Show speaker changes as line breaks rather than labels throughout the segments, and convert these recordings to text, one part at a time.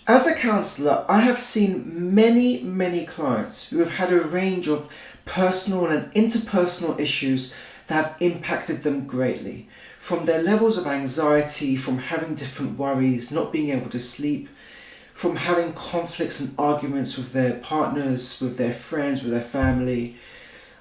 As a counsellor, I have seen many clients who have had a range of personal and interpersonal issues that have impacted them greatly. From their levels of anxiety, from having different worries, not being able to sleep, from having conflicts and arguments with their partners, with their friends, with their family.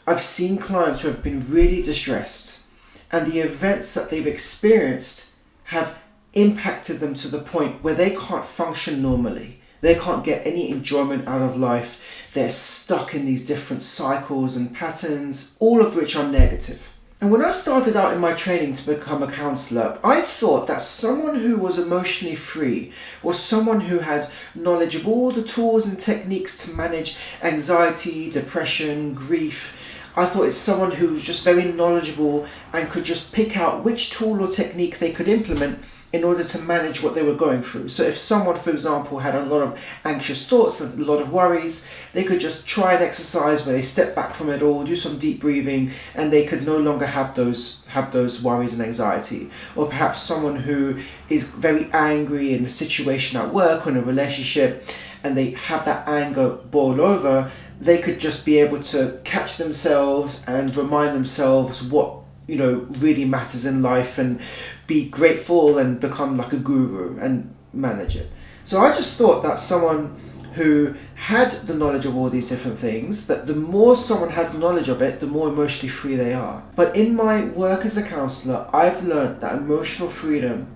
I've seen clients who have been really distressed, and the events that they've experienced have impacted them to the point where they can't function normally. They can't get any enjoyment out of life. They're stuck in these different cycles and patterns, all of which are negative. And when I started out in my training to become a counsellor, I thought that someone who was emotionally free was someone who had knowledge of all the tools and techniques to manage anxiety, depression, grief. I thought it's someone who was just very knowledgeable and could just pick out which tool or technique they could implement in order to manage what they were going through. So if someone, for example, had a lot of anxious thoughts and a lot of worries, they could just try an exercise where they step back from it all, do some deep breathing, and they could no longer have those worries and anxiety. Or perhaps someone who is very angry in a situation at work or in a relationship, and they have that anger boil over, they could just be able to catch themselves and remind themselves what really matters in life, and be grateful and become like a guru and manage it. So I just thought that someone who had the knowledge of all these different things, that the more someone has knowledge of it, the more emotionally free they are. But in my work as a counsellor, I've learned that emotional freedom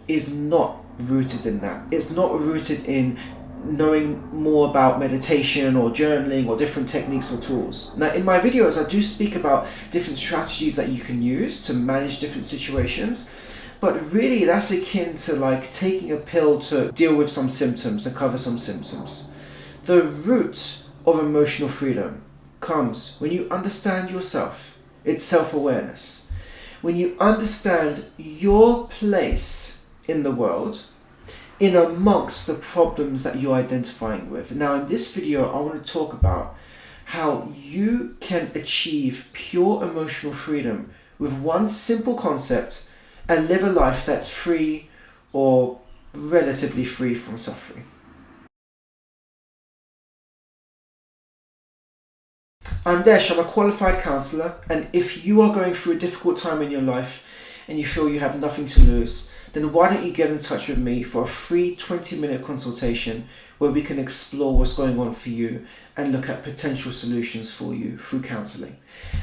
is not rooted in that. It's not rooted in knowing more about meditation or journaling or different techniques or tools. Now, in my videos, I do speak about different strategies that you can use to manage different situations, but really that's akin to like taking a pill to deal with some symptoms and cover some symptoms. The root of emotional freedom comes when you understand yourself. It's self-awareness. When you understand your place in the world, in amongst the problems that you're identifying with. Now, in this video, I want to talk about how you can achieve pure emotional freedom with one simple concept and live a life that's free or relatively free from suffering. I'm Desh, I'm a qualified counsellor, and if you are going through a difficult time in your life and you feel you have nothing to lose, then why don't you get in touch with me for a free 20-minute consultation where we can explore what's going on for you and look at potential solutions for you through counselling.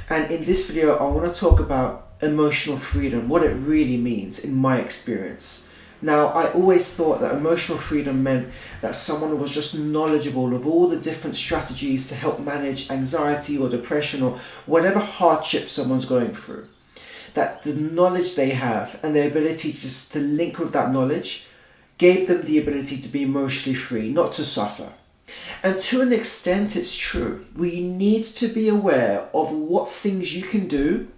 And in this video, I want to talk about emotional freedom, what it really means in my experience. Now, I always thought that emotional freedom meant that someone was just knowledgeable of all the different strategies to help manage anxiety or depression or whatever hardship someone's going through. That the knowledge they have and the ability just to link with that knowledge gave them the ability to be emotionally free, not to suffer. And to an extent, it's true. We need to be aware of what things you can do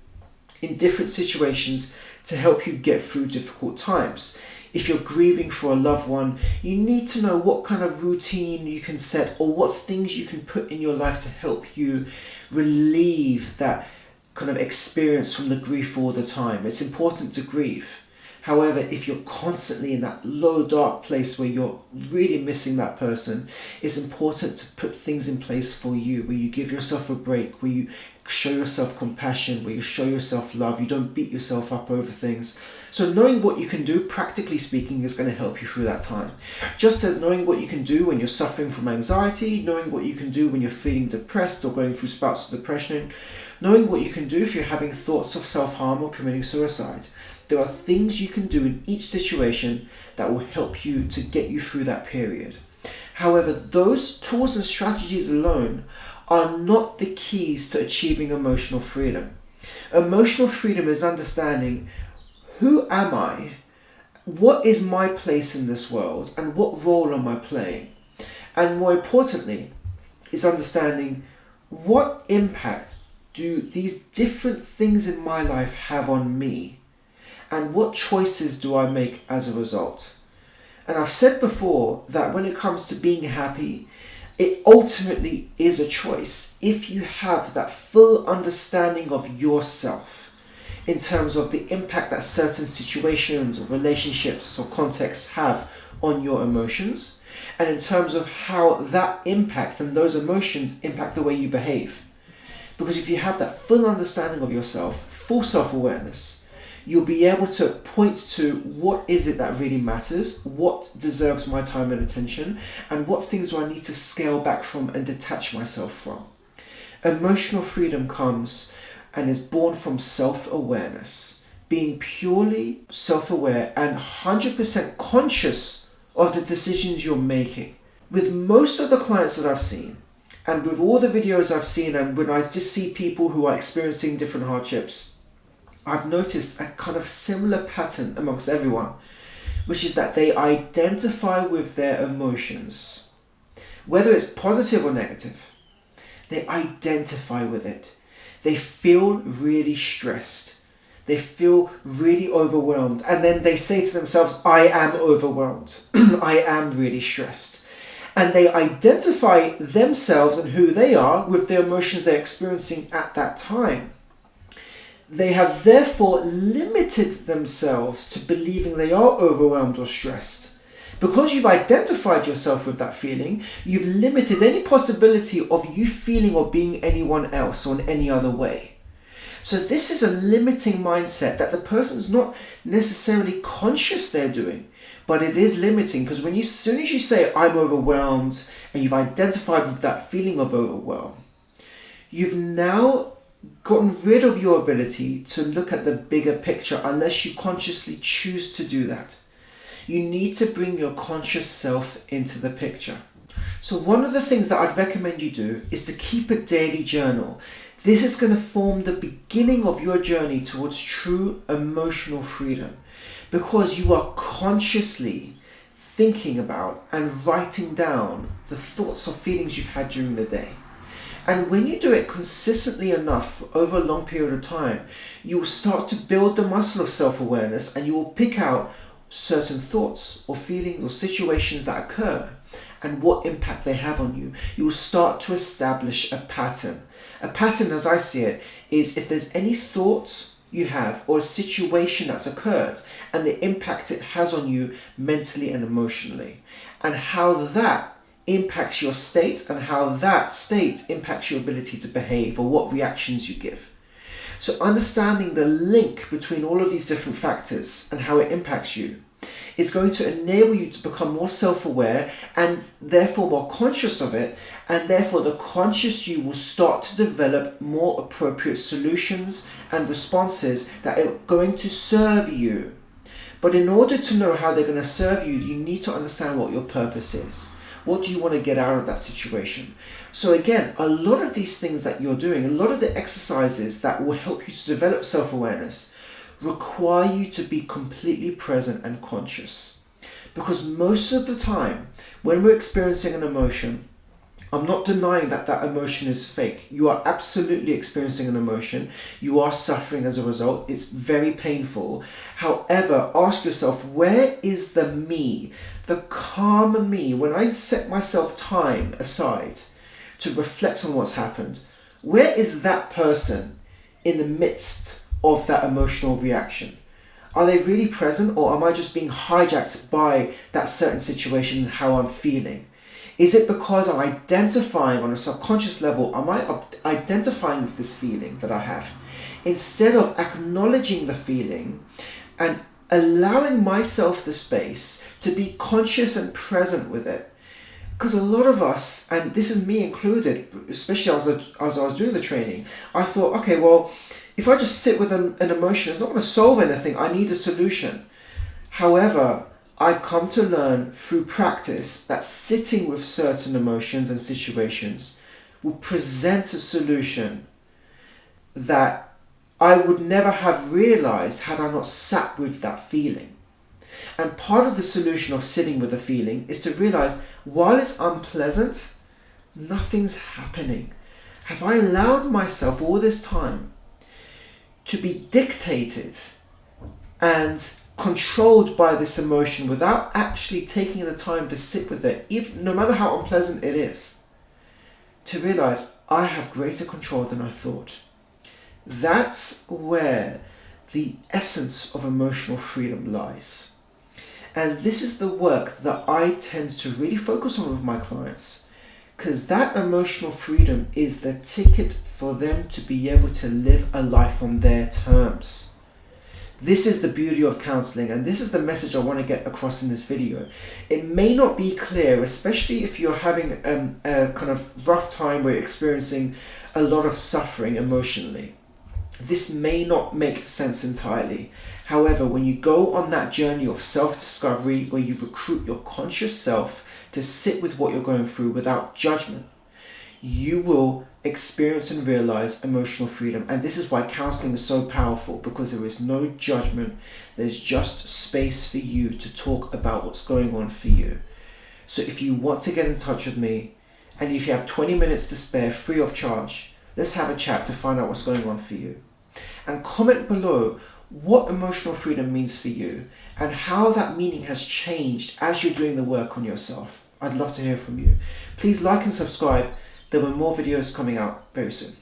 in different situations to help you get through difficult times. If you're grieving for a loved one, you need to know what kind of routine you can set or what things you can put in your life to help you relieve that kind of experience from the grief all the time. It's important to grieve. However, if you're constantly in that low, dark place where you're really missing that person, it's important to put things in place for you, where you give yourself a break, where you show yourself compassion, where you show yourself love, you don't beat yourself up over things. So knowing what you can do, practically speaking, is going to help you through that time. Just as knowing what you can do when you're suffering from anxiety, knowing what you can do when you're feeling depressed or going through spouts of depression, knowing what you can do if you're having thoughts of self-harm or committing suicide. There are things you can do in each situation that will help you to get you through that period. However, those tools and strategies alone are not the keys to achieving emotional freedom. Emotional freedom is understanding, who am I? What is my place in this world? And what role am I playing? And more importantly, is understanding what impact do these different things in my life have on me? And what choices do I make as a result? And I've said before that when it comes to being happy, it ultimately is a choice. If you have that full understanding of yourself in terms of the impact that certain situations or relationships or contexts have on your emotions, and in terms of how that impacts and those emotions impact the way you behave. Because if you have that full understanding of yourself, full self-awareness, you'll be able to point to what is it that really matters, what deserves my time and attention, and what things do I need to scale back from and detach myself from. Emotional freedom comes and is born from self-awareness, being purely self-aware and 100% conscious of the decisions you're making. With most of the clients that I've seen, and with all the videos I've seen, and when I just see people who are experiencing different hardships, I've noticed a kind of similar pattern amongst everyone, which is that they identify with their emotions. Whether it's positive or negative, they identify with it. They feel really stressed. They feel really overwhelmed. And then they say to themselves, I am overwhelmed. I am really stressed. And they identify themselves and who they are with the emotions they're experiencing at that time. They have therefore limited themselves to believing they are overwhelmed or stressed. Because you've identified yourself with that feeling, you've limited any possibility of you feeling or being anyone else or in any other way. So this is a limiting mindset that the person's not necessarily conscious they're doing. But it is limiting, because as soon as you say, I'm overwhelmed, and you've identified with that feeling of overwhelm, you've now gotten rid of your ability to look at the bigger picture unless you consciously choose to do that. You need to bring your conscious self into the picture. So one of the things that I'd recommend you do is to keep a daily journal. This is going to form the beginning of your journey towards true emotional freedom, because you are consciously thinking about and writing down the thoughts or feelings you've had during the day. And when you do it consistently enough over a long period of time, you will start to build the muscle of self-awareness, and you will pick out certain thoughts or feelings or situations that occur and what impact they have on you. You will start to establish a pattern. A pattern, as I see it, is if there's any thought you have or a situation that's occurred and the impact it has on you mentally and emotionally, and how that impacts your state and how that state impacts your ability to behave or what reactions you give. So understanding the link between all of these different factors and how it impacts you is going to enable you to become more self-aware and therefore more conscious of it, and therefore the conscious you will start to develop more appropriate solutions and responses that are going to serve you. But in order to know how they're going to serve you, you need to understand what your purpose is. What do you want to get out of that situation? So again, a lot of these things that you're doing, a lot of the exercises that will help you to develop self-awareness require you to be completely present and conscious. Because most of the time, when we're experiencing an emotion, I'm not denying that that emotion is fake. You are absolutely experiencing an emotion. You are suffering as a result. It's very painful. However, ask yourself, where is the me, the calm me, when I set myself time aside to reflect on what's happened? Where is that person in the midst of that emotional reaction? Are they really present, or am I just being hijacked by that certain situation and how I'm feeling? Is it because I'm identifying on a subconscious level? Am I identifying with this feeling that I have? Instead of acknowledging the feeling and allowing myself the space to be conscious and present with it. Because a lot of us, and this is me included, especially as I was doing the training, I thought, okay, well, if I just sit with an emotion, it's not going to solve anything. I need a solution. However, I've come to learn through practice that sitting with certain emotions and situations will present a solution that I would never have realized had I not sat with that feeling. And part of the solution of sitting with a feeling is to realize, while it's unpleasant, nothing's happening. Have I allowed myself all this time to be dictated and controlled by this emotion without actually taking the time to sit with it, even no matter how unpleasant it is, to realize I have greater control than I thought? That's where the essence of emotional freedom lies. And this is the work that I tend to really focus on with my clients, because that emotional freedom is the ticket for them to be able to live a life on their terms. This is the beauty of counseling, and this is the message I want to get across in this video. It may not be clear, especially if you're having a kind of rough time where you're experiencing a lot of suffering emotionally. This may not make sense entirely. However, when you go on that journey of self-discovery, where you recruit your conscious self to sit with what you're going through without judgment, you will experience and realize emotional freedom. And this is why counseling is so powerful, because there is no judgment. There's just space for you to talk about what's going on for you. So if you want to get in touch with me, and if you have 20 minutes to spare free of charge, let's have a chat to find out what's going on for you. And comment below what emotional freedom means for you and how that meaning has changed as you're doing the work on yourself. I'd love to hear from you. Please like and subscribe. There will be more videos coming out very soon.